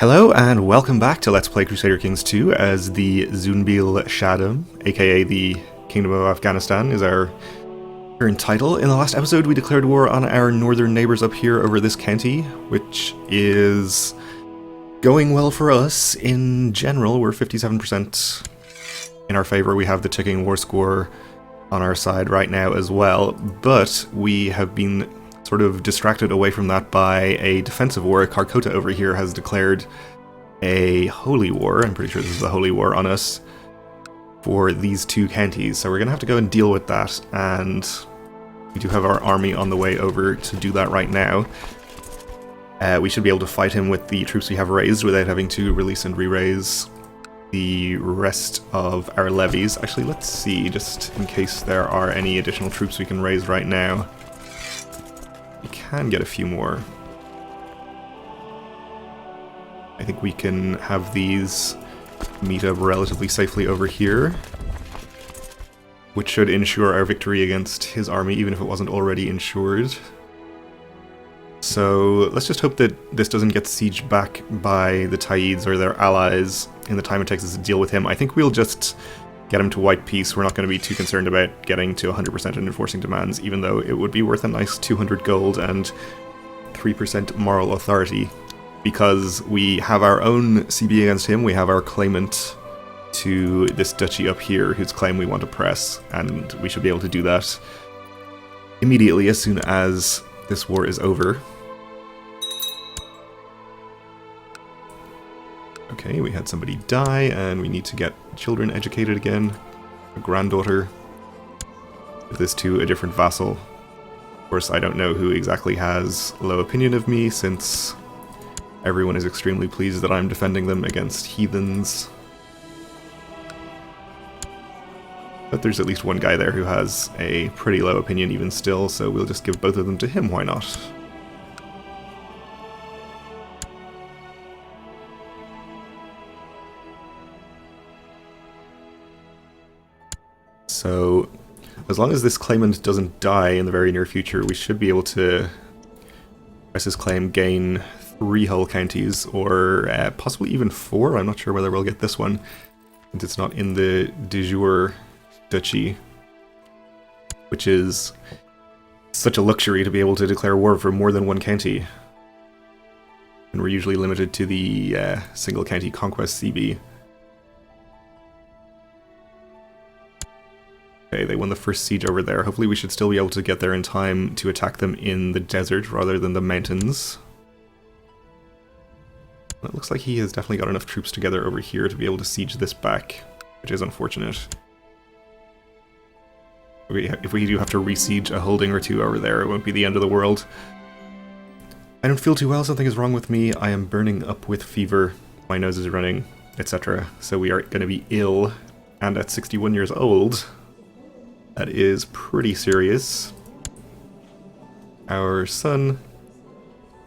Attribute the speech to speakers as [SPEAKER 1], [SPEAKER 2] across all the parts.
[SPEAKER 1] Hello and welcome back to Let's Play Crusader Kings 2 as the Zunbil Shadam, aka the Kingdom of Afghanistan, is our current title. In the last episode we declared war on our northern neighbours up here over this county, which is going well for us. In general, we're 57% in our favour. We have the ticking war score on our side right now as well, but we have been sort of distracted away from that by a defensive war. Karkota over here has declared a holy war. I'm pretty sure this is a holy war on us for these two counties, so we're gonna have to go and deal with that, and we do have our army on the way over to do that right now. We should be able to fight him with the troops we have raised without having to release and re-raise the rest of our levies. Actually, let's see, just in case there are any additional troops we can raise right now. We can get a few more. I think we can have these meet up relatively safely over here, which should ensure our victory against his army, even if it wasn't already ensured. So let's just hope that this doesn't get sieged back by the Taids or their allies in the time it takes us to deal with him. I think we'll just get him to white peace. We're not going to be too concerned about getting to 100% and enforcing demands, even though it would be worth a nice 200 gold and 3% moral authority, because we have our own CB against him. We have our claimant to this duchy up here, whose claim we want to press, and we should be able to do that immediately as soon as this war is over. Okay, we had somebody die, and we need to get children educated again. A granddaughter. Give this to a different vassal. Of course, I don't know who exactly has low opinion of me, since everyone is extremely pleased that I'm defending them against heathens. But there's at least one guy there who has a pretty low opinion even still, so we'll just give both of them to him, why not? So, as long as this claimant doesn't die in the very near future, we should be able to press his claim, gain 3 whole counties, or possibly even 4. I'm not sure whether we'll get this one, since it's not in the de jure duchy, which is such a luxury to be able to declare war for more than one county. And we're usually limited to the single county conquest CB. Okay, they won the first siege over there. Hopefully we should still be able to get there in time to attack them in the desert rather than the mountains. It looks like he has definitely got enough troops together over here to be able to siege this back, which is unfortunate. If we do have to re-siege a holding or two over there, it won't be the end of the world. I don't feel too well, something is wrong with me. I am burning up with fever, my nose is running, etc. So we are going to be ill, and at 61 years old, that is pretty serious. Our son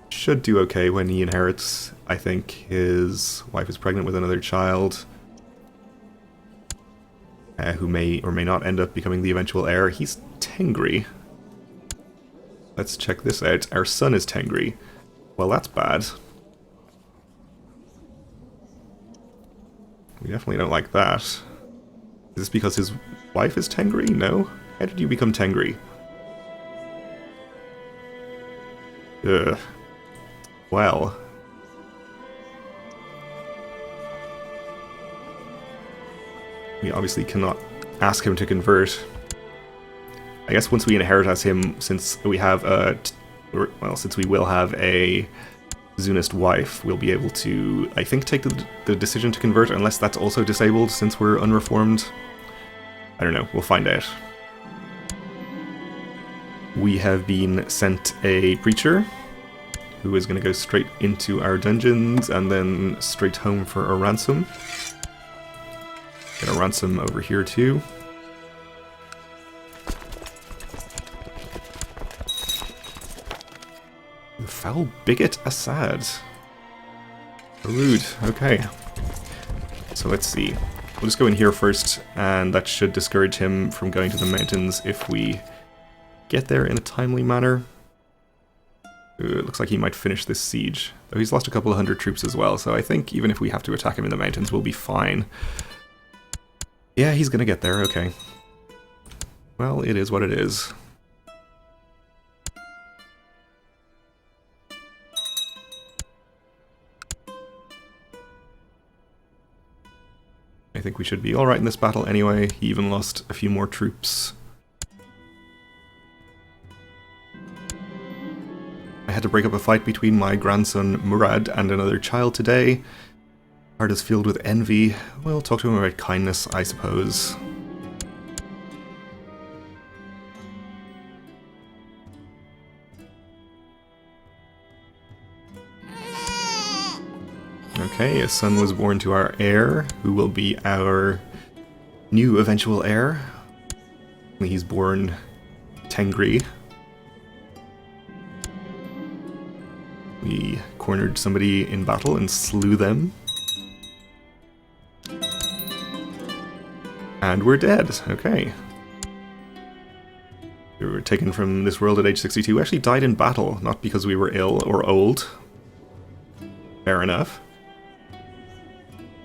[SPEAKER 1] should do okay when he inherits. I think his wife is pregnant with another child, who may or may not end up becoming the eventual heir. He's Tengri. Let's check this out. Our son is Tengri. Well, that's bad. We definitely don't like that. Is this because his wife is Tengri? No? How did you become Tengri? Ugh. Well. We obviously cannot ask him to convert. I guess once we inherit as him, since we have since we will have a Zunist wife, we'll be able to, I think, take the decision to convert, unless that's also disabled since we're unreformed. I don't know, we'll find out. We have been sent a preacher, who is going to go straight into our dungeons, and then straight home for a ransom. Get a ransom over here too. Foul bigot Assad. Rude, okay. So let's see. We'll just go in here first, and that should discourage him from going to the mountains if we get there in a timely manner. Ooh, it looks like he might finish this siege. Though he's lost a couple of hundred troops as well, so I think even if we have to attack him in the mountains, we'll be fine. Yeah, he's gonna get there, okay. Well, it is what it is. I think we should be alright in this battle anyway. He even lost a few more troops. I had to break up a fight between my grandson Murad and another child today. Heart is filled with envy. We'll talk to him about kindness, I suppose. Okay, a son was born to our heir, who will be our new eventual heir. He's born Tengri. We cornered somebody in battle and slew them. And we're dead, okay. We were taken from this world at age 62. We actually died in battle, not because we were ill or old. Fair enough.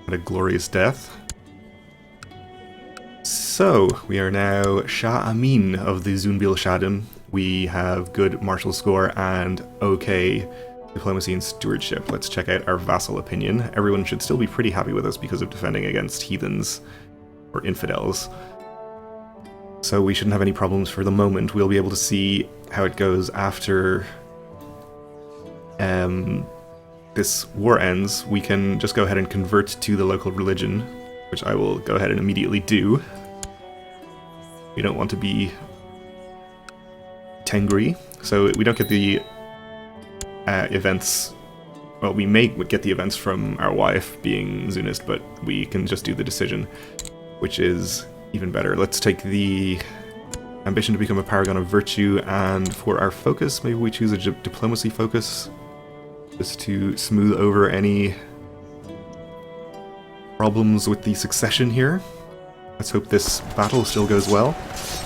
[SPEAKER 1] Had a glorious death. So, we are now Shah Amin of the Zunbil Shadim. We have good martial score and okay diplomacy and stewardship. Let's check out our Vassal Opinion. Everyone should still be pretty happy with us because of defending against heathens or infidels. So we shouldn't have any problems for the moment. We'll be able to see how it goes after this war ends. We can just go ahead and convert to the local religion, which I will go ahead and immediately do. We don't want to be Tengri, so we don't get the events. Well, we may get the events from our wife being Zunist, but we can just do the decision, which is even better. Let's take the ambition to become a Paragon of Virtue, and for our focus, maybe we choose a diplomacy focus, just to smooth over any problems with the succession here. Let's hope this battle still goes well.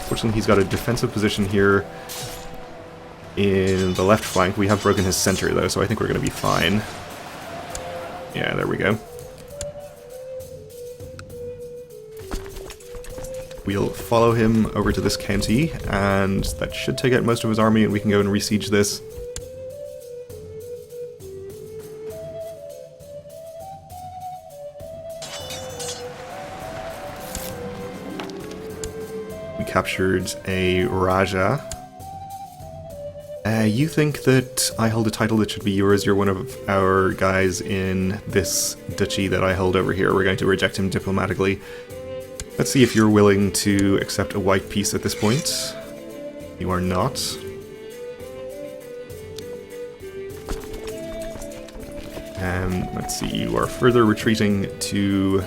[SPEAKER 1] Fortunately, he's got a defensive position here in the left flank. We have broken his center, though, so I think we're going to be fine. Yeah, there we go. We'll follow him over to this county, and that should take out most of his army, and we can go and besiege this. We captured a Raja. You think that I hold a title that should be yours? You're one of our guys in this duchy that I hold over here. We're going to reject him diplomatically. Let's see if you're willing to accept a white peace at this point. You are not. Let's see, you are further retreating to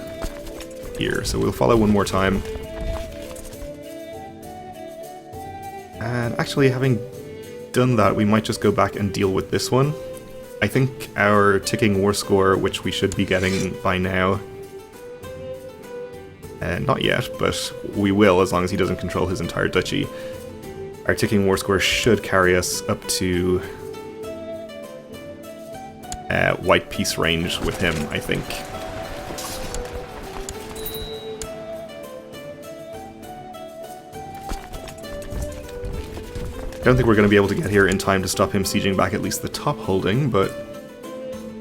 [SPEAKER 1] here, so we'll follow one more time. And actually, having done that, we might just go back and deal with this one. I think our ticking war score, which we should be getting by now, not yet, but we will as long as he doesn't control his entire duchy. Our ticking war score should carry us up to white peace range with him, I think. I don't think we're going to be able to get here in time to stop him sieging back at least the top holding, but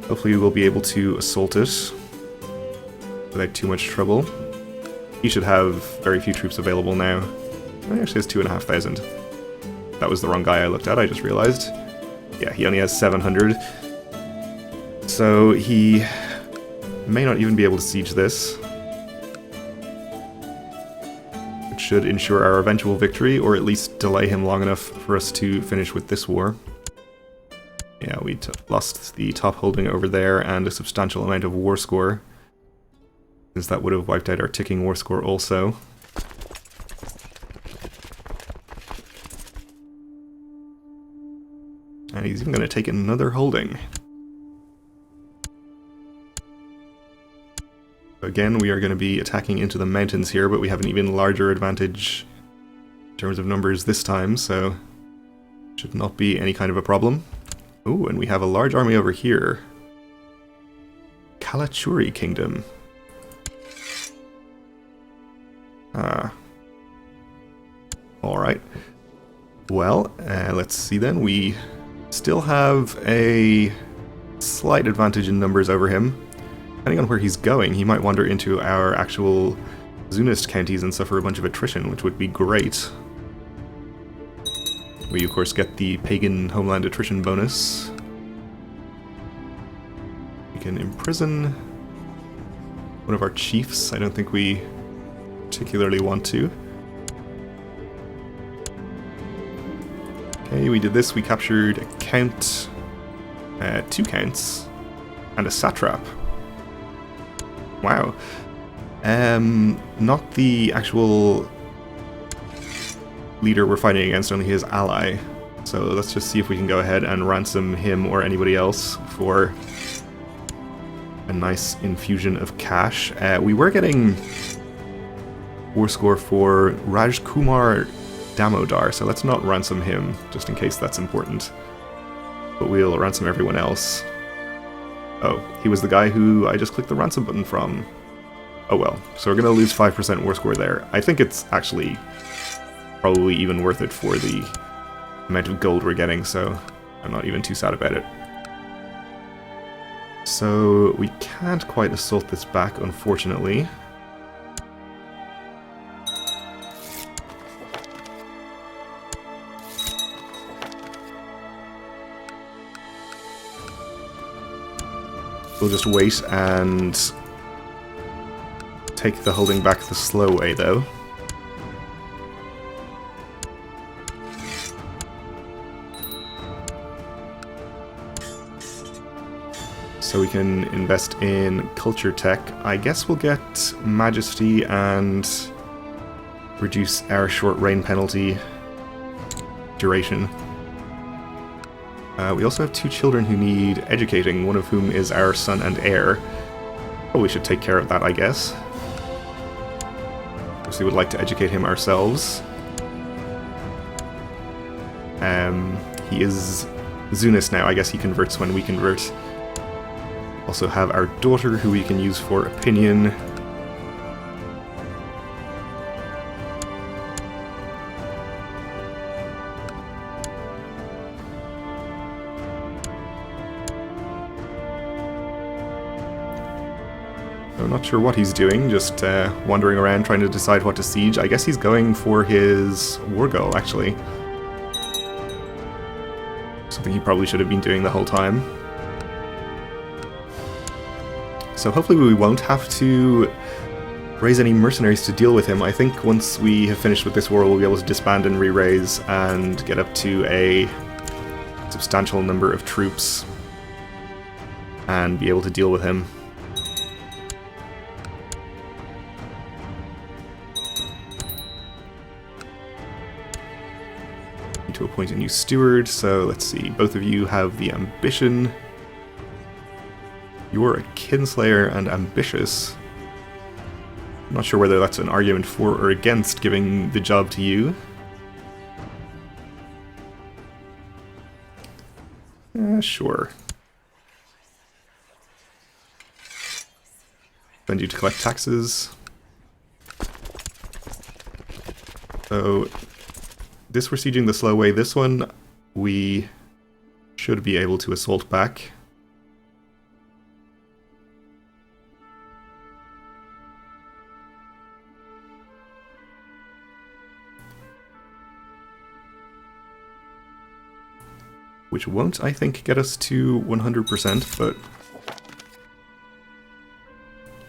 [SPEAKER 1] hopefully we'll be able to assault it without too much trouble. He should have very few troops available now. He actually has 2,500. That was the wrong guy I looked at, I just realized. Yeah, he only has 700. So he may not even be able to siege this. Which should ensure our eventual victory, or at least delay him long enough for us to finish with this war. Yeah, we lost the top holding over there and a substantial amount of war score, since that would have wiped out our ticking war score also. And he's even going to take another holding. Again, we are going to be attacking into the mountains here, but we have an even larger advantage in terms of numbers this time, so should not be any kind of a problem. Oh, and we have a large army over here. Kalachuri Kingdom. Alright. Well, let's see then. We still have a slight advantage in numbers over him. Depending on where he's going, he might wander into our actual Zunist counties and suffer a bunch of attrition, which would be great. We, of course, get the pagan homeland attrition bonus. We can imprison one of our chiefs. I don't think we particularly want to. Okay, we did this. We captured a count, 2 counts, and a satrap. Wow. Not the actual leader we're fighting against, only his ally. So let's just see if we can go ahead and ransom him or anybody else for a nice infusion of cash. We were getting war score for Rajkumar Damodar, so let's not ransom him, just in case that's important. But we'll ransom everyone else. Oh, he was the guy who I just clicked the ransom button from. Oh well, so we're going to lose 5% war score there. I think it's actually probably even worth it for the amount of gold we're getting, so I'm not even too sad about it. So we can't quite assault this back, unfortunately. We'll just wait and take the holding back the slow way, though. So we can invest in culture tech. I guess we'll get majesty and reduce our short reign penalty duration. We also have 2 children who need educating, one of whom is our son and heir. Well, we should take care of that, I guess. Of course, we would like to educate him ourselves. He is Zunist now. I guess he converts when we convert. Also have our daughter, who we can use for opinion. I'm not sure what he's doing, just wandering around trying to decide what to siege. I guess he's going for his war goal, actually. Something he probably should have been doing the whole time. So hopefully we won't have to raise any mercenaries to deal with him. I think once we have finished with this war, we'll be able to disband and re-raise and get up to a substantial number of troops and be able to deal with him. Need to appoint a new steward, so let's see, both of you have the ambition. You're a kinslayer and ambitious. I'm not sure whether that's an argument for or against giving the job to you. Sure. Send you to collect taxes. So, this we're sieging the slow way. This one, we should be able to assault back. Which won't, I think, get us to 100%, but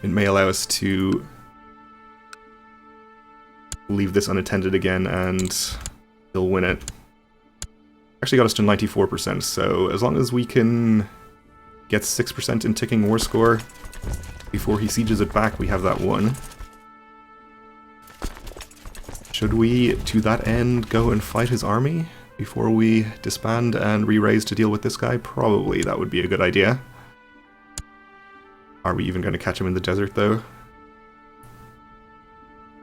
[SPEAKER 1] it may allow us to leave this unattended again and still win it. Actually got us to 94%, so as long as we can get 6% in ticking war score before he sieges it back, we have that won. Should we, to that end, go and fight his army before we disband and re-raise to deal with this guy? Probably that would be a good idea. Are we even going to catch him in the desert, though?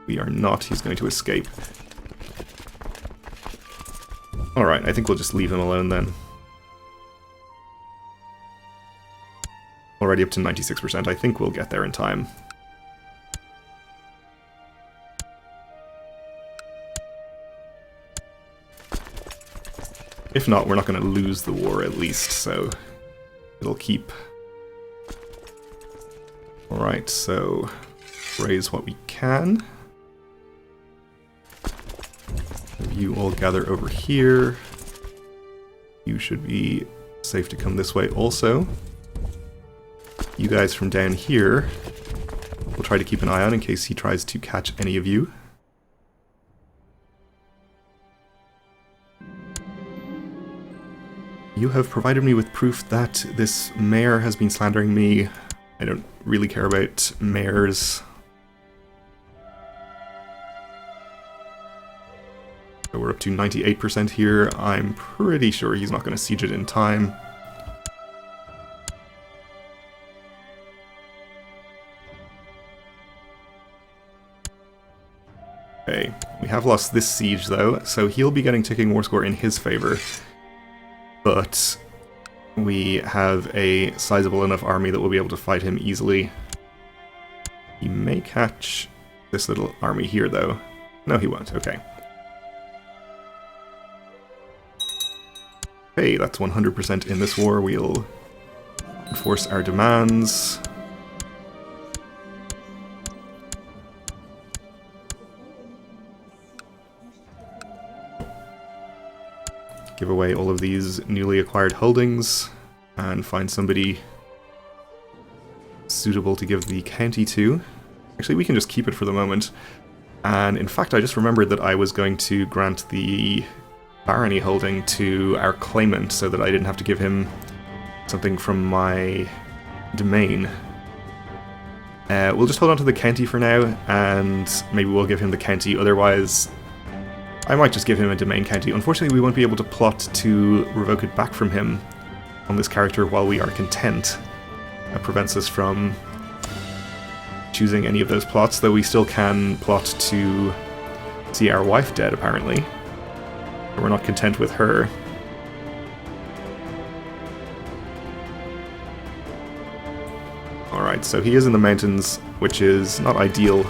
[SPEAKER 1] We are not. He's going to escape. Alright, I think we'll just leave him alone then. already up to 96%. I think we'll get there in time. If not, we're not going to lose the war at least, so it'll keep. Alright, so raise what we can. You all gather over here. You should be safe to come this way also. You guys from down here, we'll try to keep an eye on in case he tries to catch any of you. You have provided me with proof that this mayor has been slandering me. I don't really care about mayors. So we're up to 98% here. I'm pretty sure he's not going to siege it in time. Okay, we have lost this siege though, so he'll be getting ticking war score in his favor. But we have a sizable enough army that we'll be able to fight him easily. He may catch this little army here though. No, he won't. Okay. Okay, that's 100% in this war. We'll enforce our demands. Give away all of these newly acquired holdings and find somebody suitable to give the county to. Actually, we can just keep it for the moment. And in fact, I just remembered that I was going to grant the barony holding to our claimant so that I didn't have to give him something from my domain. We'll just hold on to the county for now, and maybe we'll give him the county. Otherwise, I might just give him a domain county. Unfortunately, we won't be able to plot to revoke it back from him on this character while we are content. That prevents us from choosing any of those plots, though we still can plot to see our wife dead, apparently. But we're not content with her. Alright, so he is in the mountains, which is not ideal.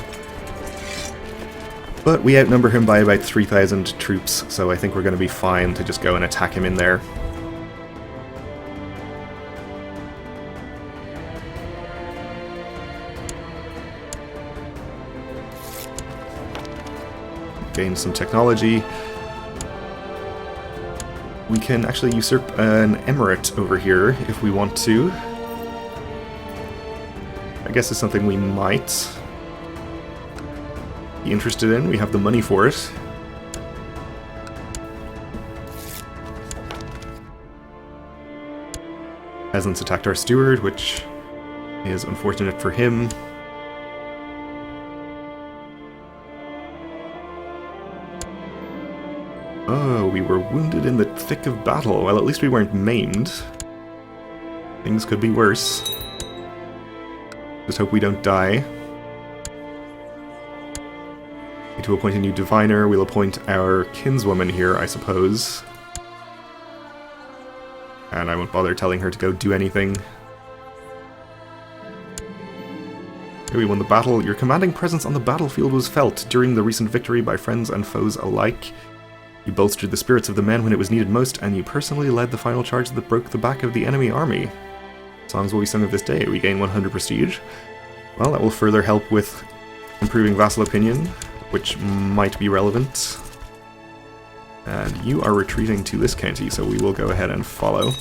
[SPEAKER 1] But we outnumber him by about 3,000 troops, so I think we're going to be fine to just go and attack him in there. Gain some technology. We can actually usurp an emirate over here if we want to. I guess it's something we might be interested in. We have the money for it. Peasants attacked our steward, which is unfortunate for him. Oh, we were wounded in the thick of battle. Well, at least we weren't maimed. Things could be worse. Just hope we don't die. Need to appoint a new diviner. We'll appoint our kinswoman here, I suppose. And I won't bother telling her to go do anything. Okay, we won the battle. Your commanding presence on the battlefield was felt during the recent victory by friends and foes alike. You bolstered the spirits of the men when it was needed most, and you personally led the final charge that broke the back of the enemy army. Songs will be sung of this day. We gain 100 prestige. Well, that will further help with improving Vassal Opinion, which might be relevant. And you are retreating to this county, so we will go ahead and follow.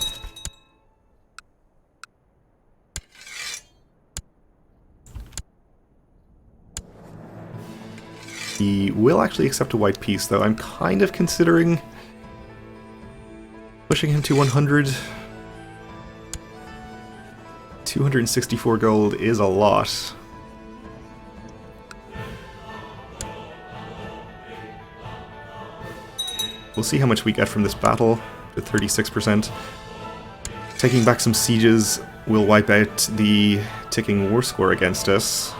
[SPEAKER 1] He will actually accept a white peace, though I'm kind of considering pushing him to 100. 264 gold is a lot. We'll see how much we get from this battle, at 36%. Taking back some sieges will wipe out the ticking war score against us.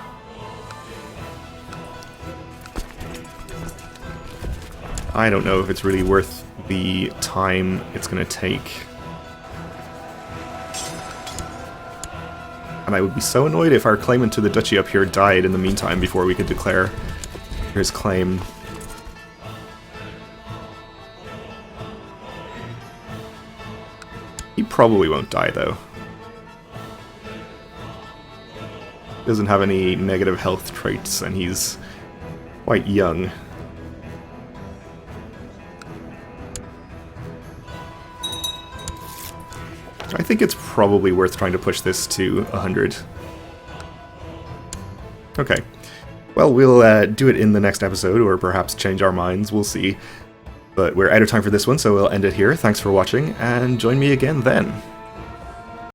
[SPEAKER 1] I don't know if it's really worth the time it's going to take. And I would be so annoyed if our claimant to the duchy up here died in the meantime before we could declare his claim. He probably won't die, though. Doesn't have any negative health traits, and he's quite young. I think it's probably worth trying to push this to 100. Okay. Well, we'll do it in the next episode, or perhaps change our minds, we'll see. But we're out of time for this one, so we'll end it here. Thanks for watching, and join me again then.